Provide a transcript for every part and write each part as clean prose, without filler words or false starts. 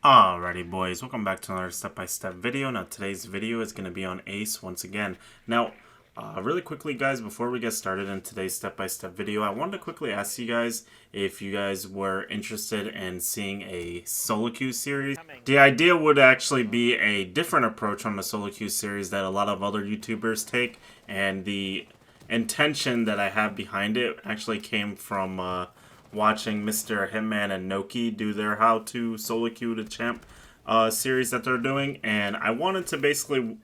Alrighty boys, welcome back to another step-by-step video. Now today's video is going to be on Ace once again. Now, really quickly guys, before we get started in today's step-by-step video, I wanted to quickly ask you guys if you guys were interested in seeing a solo queue series. The idea would actually be a different approach on the solo queue series that a lot of other YouTubers take, and the intention that I have behind it actually came from watching Mr. Hitman and Noki do their How to Solo Queue the Champ series that they're doing, and I wanted to basically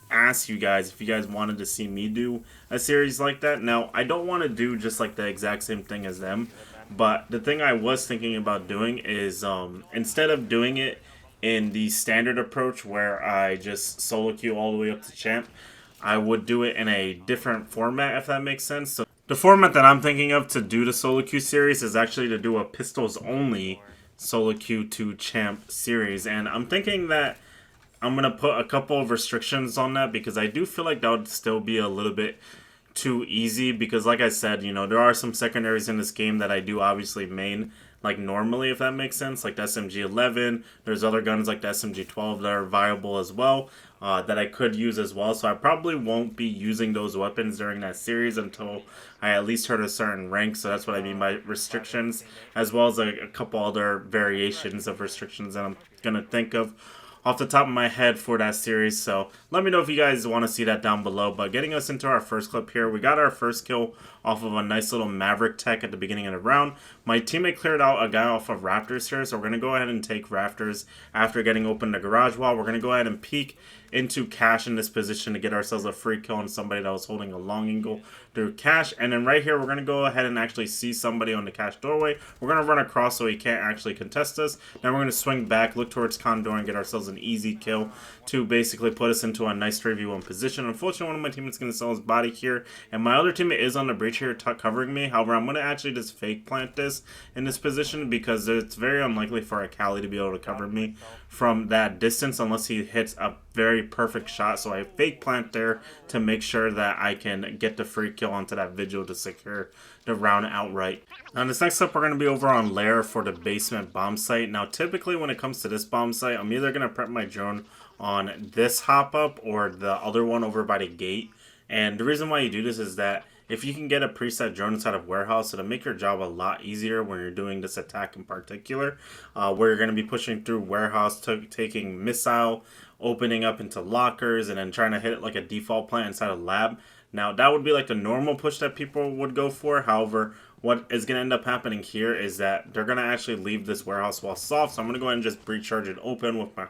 ask you guys if you guys wanted to see me do a series like that. Now, I don't want to do just like the exact same thing as them, but the thing I was thinking about doing is instead of doing it in the standard approach where I just solo queue all the way up to champ, I would do it in a different format, if that makes sense. So the format that I'm thinking of to do the solo queue series is actually to do a pistols only solo queue to champ series, and I'm thinking that I'm going to put a couple of restrictions on that because I do feel like that would still be a little bit too easy, because like I said, you know, there are some secondaries in this game that I do obviously main like normally, if that makes sense, like the SMG-11. There's other guns like the SMG-12 that are viable as well, that I could use as well. So I probably won't be using those weapons during that series until I at least hit a certain rank. So that's what I mean by restrictions, as well as a couple other variations of restrictions that I'm going to think of off the top of my head for that series. So let me know if you guys want to see that down below. But getting us into our first clip here, we got our first kill off of a nice little Maverick tech at the beginning of the round. My teammate cleared out a guy off of Raptors here, so we're going to go ahead and take Raptors after getting open the garage wall. We're going to go ahead and peek into Cash in this position to get ourselves a free kill on somebody that was holding a long angle through Cash. And then right here, we're going to go ahead and actually see somebody on the Cash doorway. We're going to run across so he can't actually contest us. Then we're going to swing back, look towards Condor, and get ourselves an easy kill to basically put us into a nice 3v1 position. Unfortunately, one of my teammates is going to sell his body here, and my other teammate is on the breach here covering me. However, I'm going to actually just fake plant this in this position because it's very unlikely for a Cali to be able to cover me from that distance unless he hits a very perfect shot. So I fake plant there to make sure that I can get the free kill onto that vigil to secure the round outright. Now this next up, we're going to be over on Lair for the basement bomb site. Now typically when it comes to this bomb site, I'm either going to prep my drone on this hop up or the other one over by the gate. And the reason why you do this is that if you can get a preset drone inside of warehouse, it'll make your job a lot easier when you're doing this attack in particular, where you're going to be pushing through warehouse, taking missile, opening up into lockers, and then trying to hit it like a default plant inside a lab. Now that would be like the normal push that people would go for. However, what is going to end up happening here is that they're going to actually leave this warehouse wall soft. So I'm going to go ahead and just breach charge it open with my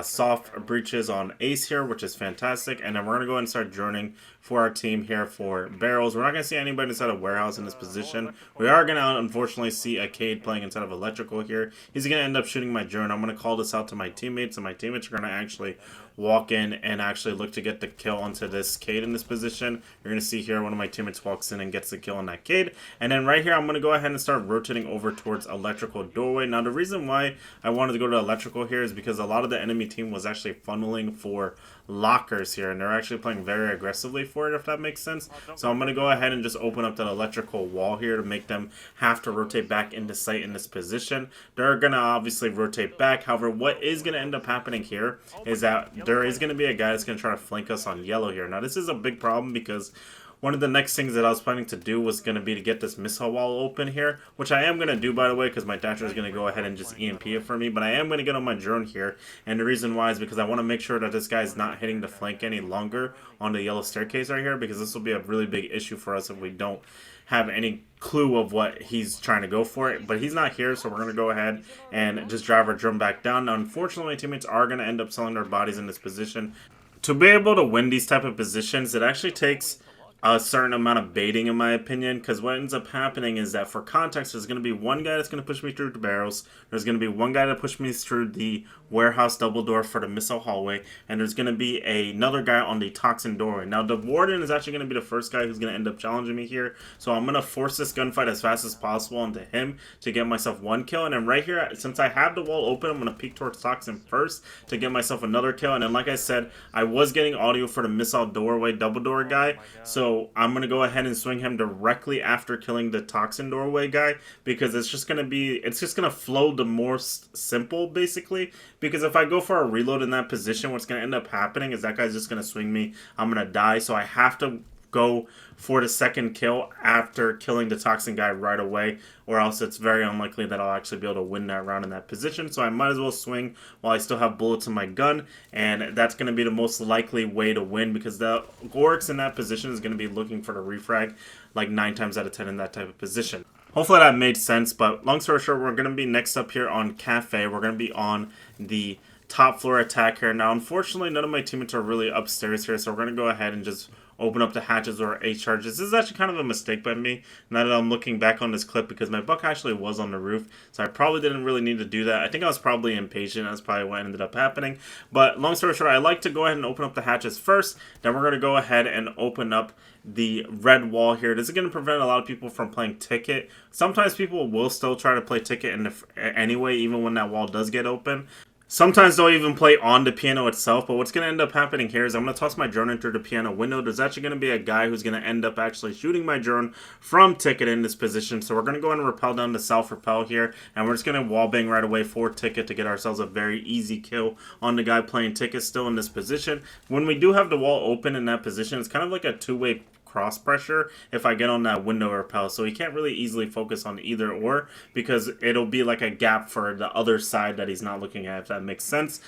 soft breaches on Ace here, which is fantastic. And then we're going to go ahead and start droning for our team here for barrels. We're not going to see anybody inside of warehouse in this position. We are going to unfortunately see a Cade playing inside of electrical here. He's going to end up shooting my drone. I'm going to call this out to my teammates, and my teammates are going to actually walk in and actually look to get the kill onto this Cade in this position. You're going to see here one of my teammates walks in and gets the kill on that Cade. And then right here, I'm going to go ahead and start rotating over towards electrical doorway. Now the reason why I wanted to go to electrical here is because a lot of the enemy team was actually funneling for lockers here, and they're actually playing very aggressively for it, if that makes sense. So I'm going to go ahead and just open up that electrical wall here to make them have to rotate back into sight in this position. They're going to obviously rotate back. However, what is going to end up happening here is that there is going to be a guy that's going to try to flank us on yellow here. Now this is a big problem because one of the next things that I was planning to do was going to be to get this missile wall open here, which I am going to do, by the way, because my Thatcher is going to go ahead and just EMP it for me. But I am going to get on my drone here, and the reason why is because I want to make sure that this guy is not hitting the flank any longer on the yellow staircase right here, because this will be a really big issue for us if we don't have any clue of what he's trying to go for it. But he's not here, so we're going to go ahead and just drive our drone back down. Now, unfortunately, my teammates are going to end up selling their bodies in this position. To be able to win these type of positions, it actually takes a certain amount of baiting, in my opinion, because what ends up happening is that, for context, there's going to be one guy that's going to push me through the barrels, there's going to be one guy to push me through the warehouse double door for the missile hallway, and there's going to be another guy on the toxin doorway. Now the warden is actually going to be the first guy who's going to end up challenging me here, so I'm going to force this gunfight as fast as possible onto him to get myself one kill. And then right here, since I have the wall open, I'm going to peek towards toxin first to get myself another kill. And then, like I said, I was getting audio for the missile doorway double door guy, so So I'm going to go ahead and swing him directly after killing the toxin doorway guy, because it's just going to flow the more simple, basically. Because if I go for a reload in that position, what's going to end up happening is that guy's just going to swing me. I'm going to die. So I have to go for the second kill after killing the toxin guy right away, or else it's very unlikely that I'll actually be able to win that round in that position. So I might as well swing while I still have bullets in my gun, and that's going to be the most likely way to win, because the Gorks in that position is going to be looking for the refrag like 9 times out of 10 in that type of position. Hopefully that made sense, but long story short, we're going to be next up here on Cafe. We're going to be on the top floor attack here. Now, unfortunately, none of my teammates are really upstairs here, so we're going to go ahead and just open up the hatches or H charges. This is actually kind of a mistake by me, now that I'm looking back on this clip, because my buck actually was on the roof, so I probably didn't really need to do that. I think I was probably impatient. That's probably what ended up happening. But long story short, I like to go ahead and open up the hatches first. Then we're going to go ahead and open up the red wall here. This is going to prevent a lot of people from playing Ticket. Sometimes people will still try to play Ticket anyway, even when that wall does get open. Sometimes they'll even play on the piano itself, but what's going to end up happening here is I'm going to toss my drone into the piano window. There's actually going to be a guy who's going to end up actually shooting my drone from Ticket in this position. So we're going to go ahead and rappel down to self-repel here, and we're just going to wallbang right away for Ticket to get ourselves a very easy kill on the guy playing Ticket still in this position. When we do have the wall open in that position, it's kind of like a two-way cross pressure if I get on that window repel, so he can't really easily focus on either or, because it'll be like a gap for the other side that he's not looking at, if that makes sense.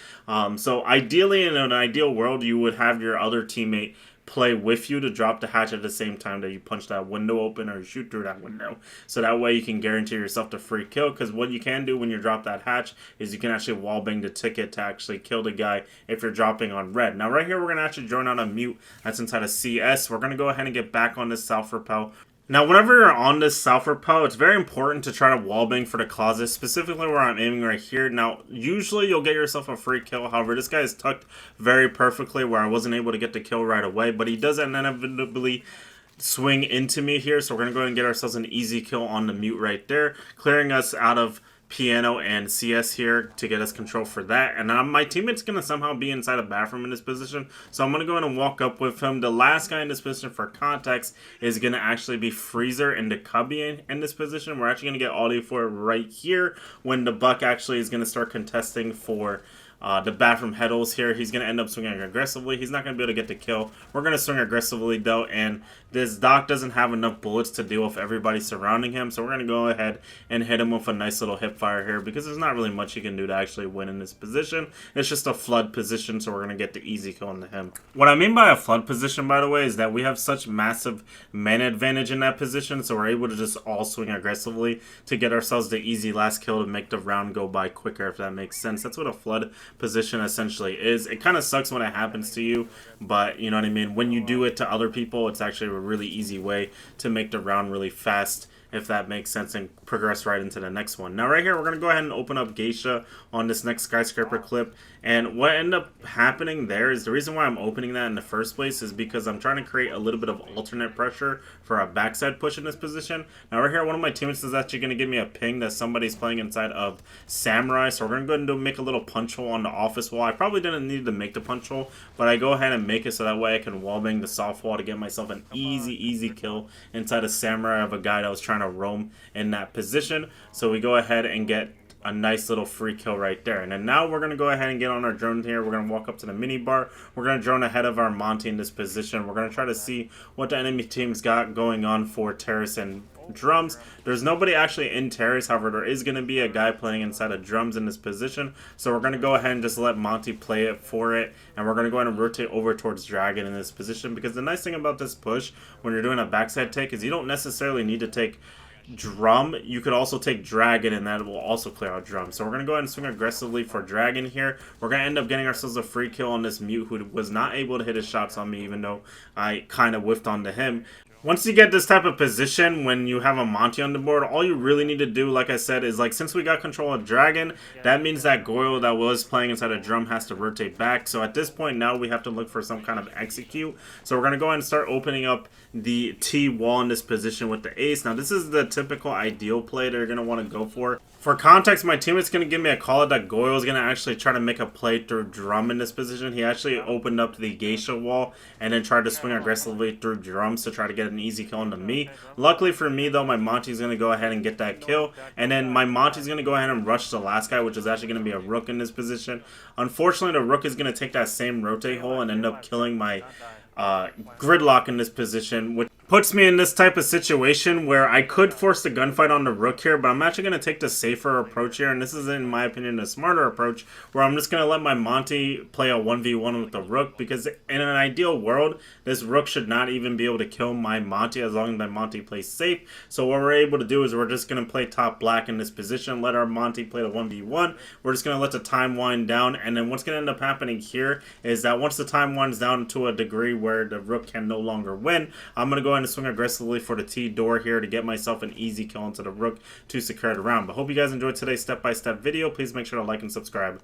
So ideally, in an ideal world, you would have your other teammate play with you to drop the hatch at the same time that you punch that window open or shoot through that window. So that way you can guarantee yourself the free kill, because what you can do when you drop that hatch is you can actually wallbang the Ticket to actually kill the guy if you're dropping on red. Now right here we're going to actually drone out a mute that's inside of CS. We're going to go ahead and get back on this self-repel. Now, whenever you're on this self-repel, it's very important to try to wallbang for the closet, specifically where I'm aiming right here. Now, usually you'll get yourself a free kill. However, this guy is tucked very perfectly where I wasn't able to get the kill right away, but he does inevitably swing into me here. So we're going to go ahead and get ourselves an easy kill on the mute right there, clearing us out of piano and CS here to get us control for that. And my teammate's going to somehow be inside a bathroom in this position, so I'm going to go ahead and walk up with him. The last guy in this position, for context, is going to actually be Freezer and the Cubby in this position. We're actually going to get audio for it right here when the buck actually is going to start contesting for the bathroom heddles here. He's going to end up swinging aggressively. He's not going to be able to get the kill. We're going to swing aggressively though, and this Doc doesn't have enough bullets to deal with everybody surrounding him, so we're going to go ahead and hit him with a nice little hip fire here, because there's not really much you can do to actually win in this position. It's just a flood position, so we're going to get the easy kill into him. What I mean by a flood position, by the way, is that we have such massive mana advantage in that position, so we're able to just all swing aggressively to get ourselves the easy last kill to make the round go by quicker, if that makes sense. That's what a flood position essentially is. It kind of sucks when it happens to you, but you know what I mean? When you do it to other people, it's actually a really easy way to make the round really fast, if that makes sense, and progress right into the next one. Now right here, we're going to go ahead and open up Geisha on this next Skyscraper clip. And what ended up happening there is, the reason why I'm opening that in the first place is because I'm trying to create a little bit of alternate pressure for a backside push in this position. Now right here, one of my teammates is actually going to give me a ping that somebody's playing inside of Samurai. So we're going to go ahead and make a little punch hole on the office wall. I probably didn't need to make the punch hole, but I go ahead and make it so that way I can wallbang the soft wall to get myself an easy kill inside of Samurai of a guy that was trying to roam in that position. So we go ahead and get a nice little free kill right there. And then now we're going to go ahead and get on our drone here. We're going to walk up to the mini bar. We're going to drone ahead of our Monty in this position. We're going to try to see what the enemy team's got going on for terrace and drums. There's nobody actually in terrace, however there is going to be a guy playing inside of drums in this position, so we're going to go ahead and just let Monty play it for it, and we're going to go ahead and rotate over towards Dragon in this position, because the nice thing about this push when you're doing a backside take is you don't necessarily need to take drum. You could also take Dragon, and that will also clear out drum. So we're going to go ahead and swing aggressively for Dragon here. We're going to end up getting ourselves a free kill on this mute, who was not able to hit his shots on me, even though I kind of whiffed onto him. Once you get this type of position, when you have a Monty on the board, all you really need to do, like I said, is like, since we got control of Dragon, that means that Goyle that was playing inside a drum has to rotate back. So at this point now we have to look for some kind of execute. So we're going to go ahead and start opening up the T wall in this position with the ace. Now this is the typical ideal play that you're going to want to go for. For context, my teammate's going to give me a call that Goyle is going to actually try to make a play through drum in this position. He actually opened up the geisha wall and then tried to swing aggressively through drums to try to get an easy kill into me. Luckily for me, though, my Monty's going to go ahead and get that kill. And then my Monty's going to go ahead and rush the last guy, which is actually going to be a rook in this position. Unfortunately, the rook is going to take that same rotate hole and end up killing my gridlock in this position, which puts me in this type of situation where I could force the gunfight on the rook here, but I'm actually going to take the safer approach here, and this is, in my opinion, a smarter approach, where I'm just going to let my Monty play a 1v1 with the rook, because in an ideal world, this rook should not even be able to kill my Monty as long as my Monty plays safe. So what we're able to do is we're just going to play top black in this position, let our Monty play the 1v1. We're just going to let the time wind down, and then what's going to end up happening here is that once the time winds down to a degree where the rook can no longer win, I'm going to go ahead and swing aggressively for the T door here to get myself an easy kill into the rook to secure the round. But hope you guys enjoyed today's step-by-step video. Please make sure to like and subscribe.